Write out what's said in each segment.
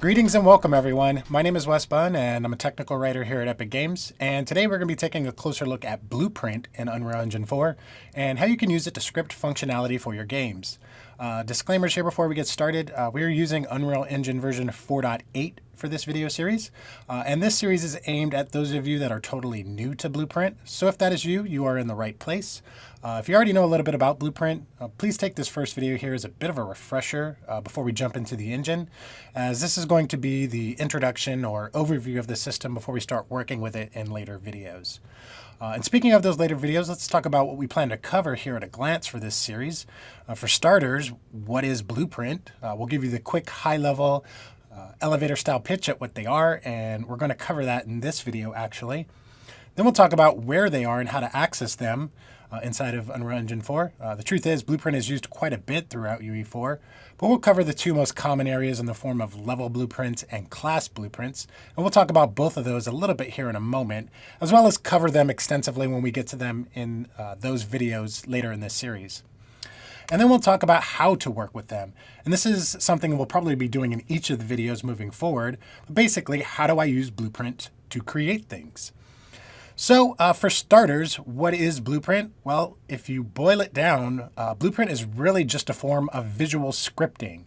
Greetings and welcome, everyone. My name is Wes Bunn, and I'm a technical writer here at Epic Games. And today we're going to be taking a closer look at Blueprint in Unreal Engine 4 and how you can use it to script functionality for your games. Disclaimers here before we get started. We're using Unreal Engine version 4.8 for this video series. And this series is aimed at those of you that are totally new to Blueprint. So if that is you, you are in the right place. If you already know a little bit about Blueprint, please take this first video here as a bit of a refresher before we jump into the engine, as this is going to be the introduction or overview of the system before we start working with it in later videos. And speaking of those later videos, let's talk about what we plan to cover here at a glance for this series. For starters, what is Blueprint? We'll give you the quick high-level elevator style pitch at what they are, and we're going to cover that in this video actually. Then we'll talk about where they are and how to access them inside of Unreal Engine 4. The truth is, Blueprint is used quite a bit throughout UE4, but we'll cover the two most common areas in the form of level blueprints and class blueprints, and we'll talk about both of those a little bit here in a moment, as well as cover them extensively when we get to them in those videos later in this series. And then we'll talk about how to work with them. And this is something we'll probably be doing in each of the videos moving forward. But basically, how do I use Blueprint to create things? So for starters, what is Blueprint? Well, if you boil it down, Blueprint is really just a form of visual scripting.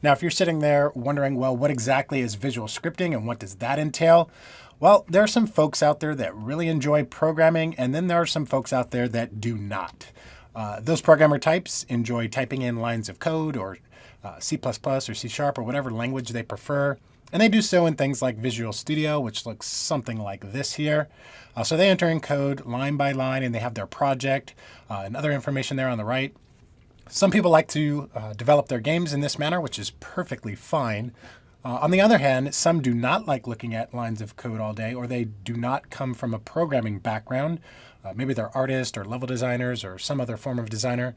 Now, if you're sitting there wondering, well, what exactly is visual scripting and what does that entail? Well, there are some folks out there that really enjoy programming, and then there are some folks out there that do not. Those programmer types enjoy typing in lines of code or C++ or C# or whatever language they prefer. And they do so in things like Visual Studio, which looks something like this here. So they enter in code line by line, and they have their project and other information there on the right. Some people like to develop their games in this manner, which is perfectly fine. On the other hand, some do not like looking at lines of code all day, or they do not come from a programming background. Maybe they're artists or level designers or some other form of designer.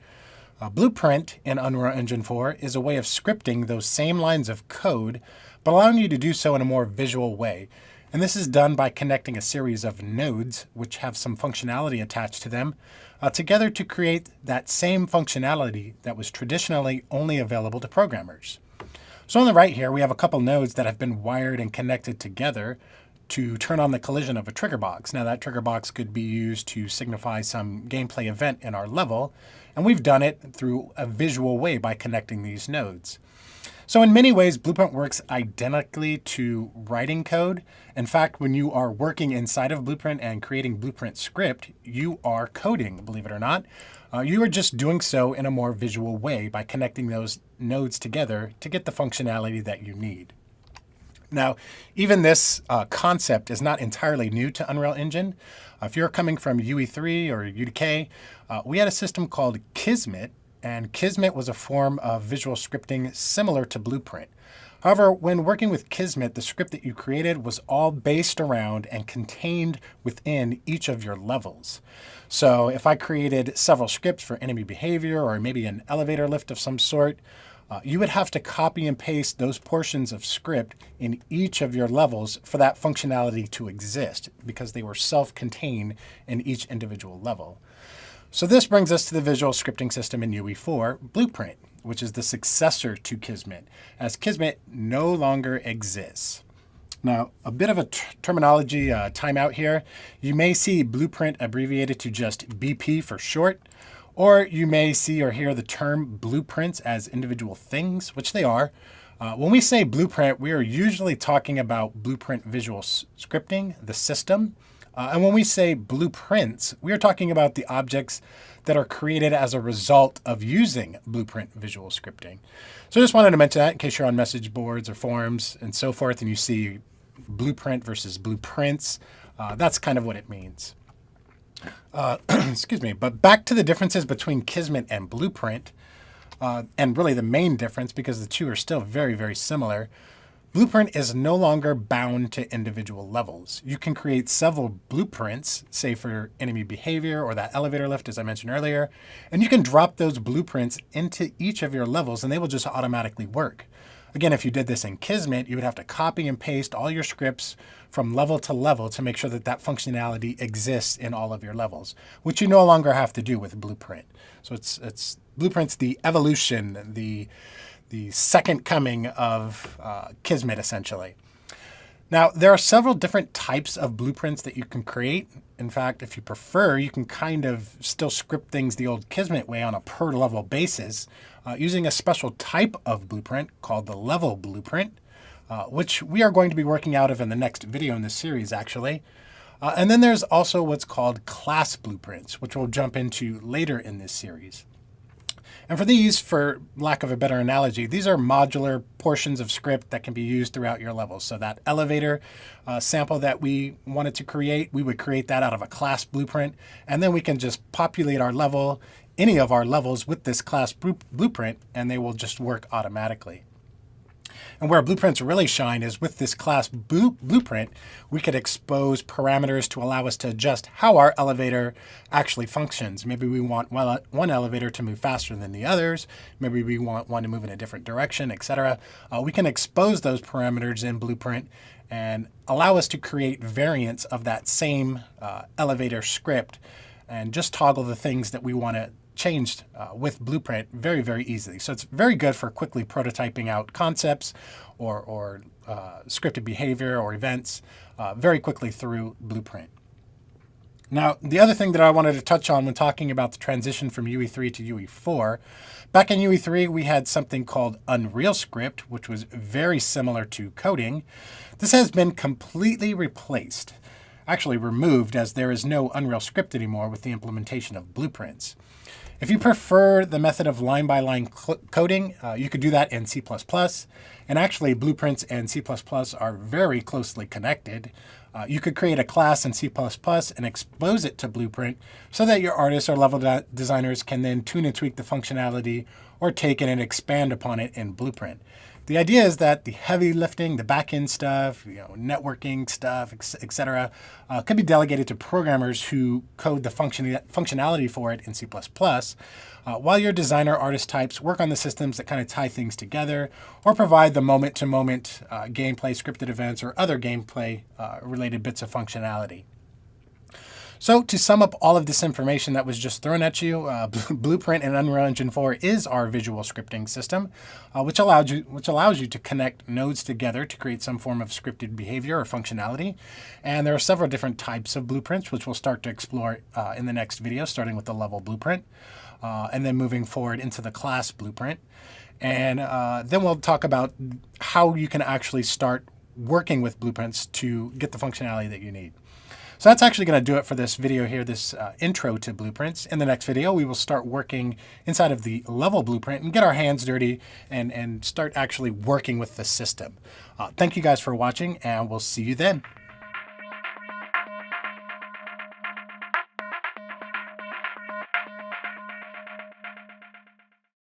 Blueprint in Unreal Engine 4 is a way of scripting those same lines of code, but allowing you to do so in a more visual way. And this is done by connecting a series of nodes, which have some functionality attached to them, together to create that same functionality that was traditionally only available to programmers. So on the right here, we have a couple nodes that have been wired and connected together to turn on the collision of a trigger box. Now that trigger box could be used to signify some gameplay event in our level, and we've done it through a visual way by connecting these nodes. So in many ways, Blueprint works identically to writing code. In fact, when you are working inside of Blueprint and creating Blueprint script, you are coding, believe it or not. You are just doing so in a more visual way by connecting those nodes together to get the functionality that you need. Now, even this concept is not entirely new to Unreal Engine. If you're coming from UE3 or UDK, we had a system called Kismet, and Kismet was a form of visual scripting similar to Blueprint. However, when working with Kismet, the script that you created was all based around and contained within each of your levels. So if I created several scripts for enemy behavior or maybe an elevator lift of some sort, you would have to copy and paste those portions of script in each of your levels for that functionality to exist, because they were self-contained in each individual level. So this brings us to the visual scripting system in UE4, Blueprint, which is the successor to Kismet, as Kismet no longer exists. Now, a bit of a terminology timeout here. You may see Blueprint abbreviated to just BP for short, or you may see or hear the term blueprints as individual things, which they are. When we say Blueprint, we are usually talking about Blueprint visual scripting, the system. And when we say blueprints, we are talking about the objects that are created as a result of using Blueprint visual scripting. So I just wanted to mention that in case you're on message boards or forums and so forth, and you see Blueprint versus blueprints. That's kind of what it means. Excuse me. But back to the differences between Kismet and Blueprint, and really the main difference, because the two are still very, very similar. Blueprint is no longer bound to individual levels. You can create several blueprints, say for enemy behavior or that elevator lift, as I mentioned earlier, and you can drop those blueprints into each of your levels and they will just automatically work. Again, if you did this in Kismet, you would have to copy and paste all your scripts from level to level to make sure that that functionality exists in all of your levels, which you no longer have to do with Blueprint. So it's Blueprint's the evolution, the the second coming of Kismet, essentially. Now, there are several different types of blueprints that you can create. In fact, if you prefer, you can kind of still script things the old Kismet way on a per level basis using a special type of blueprint called the level blueprint, which we are going to be working out of in the next video in this series, actually. And then there's also what's called class blueprints, which we'll jump into later in this series. And for these, for lack of a better analogy, these are modular portions of script that can be used throughout your levels. So that elevator sample that we wanted to create, we would create that out of a class blueprint. And then we can just populate our level, any of our levels with this class blueprint, and they will just work automatically. And where blueprints really shine is with this class blueprint, we could expose parameters to allow us to adjust how our elevator actually functions. Maybe we want one elevator to move faster than the others. Maybe we want one to move in a different direction, etc. We can expose those parameters in Blueprint and allow us to create variants of that same elevator script and just toggle the things that we want to changed with Blueprint very, very easily. So it's very good for quickly prototyping out concepts or scripted behavior or events very quickly through Blueprint. Now, the other thing that I wanted to touch on when talking about the transition from UE3 to UE4, back in UE3, we had something called Unreal Script, which was very similar to coding. This has been completely replaced, actually removed, as there is no Unreal Script anymore with the implementation of blueprints. If you prefer the method of line-by-line coding, you could do that in C++. And actually, blueprints and C++ are very closely connected. You could create a class in C++ and expose it to Blueprint so that your artists or level designers can then tune and tweak the functionality or take it and expand upon it in Blueprint. The idea is that the heavy lifting, the back-end stuff, networking stuff, etc., could be delegated to programmers who code the functionality for it in C++, while your designer artist types work on the systems that kind of tie things together or provide the moment-to-moment gameplay, scripted events, or other gameplay-related bits of functionality. So to sum up all of this information that was just thrown at you, Blueprint in Unreal Engine 4 is our visual scripting system, which allows you to connect nodes together to create some form of scripted behavior or functionality. And there are several different types of blueprints, which we'll start to explore in the next video, starting with the level blueprint, and then moving forward into the class blueprint. And then we'll talk about how you can actually start working with blueprints to get the functionality that you need. So that's actually going to do it for this video here, this intro to blueprints. In the next video, we will start working inside of the level blueprint and get our hands dirty and start actually working with the system. Thank you guys for watching, and we'll see you then.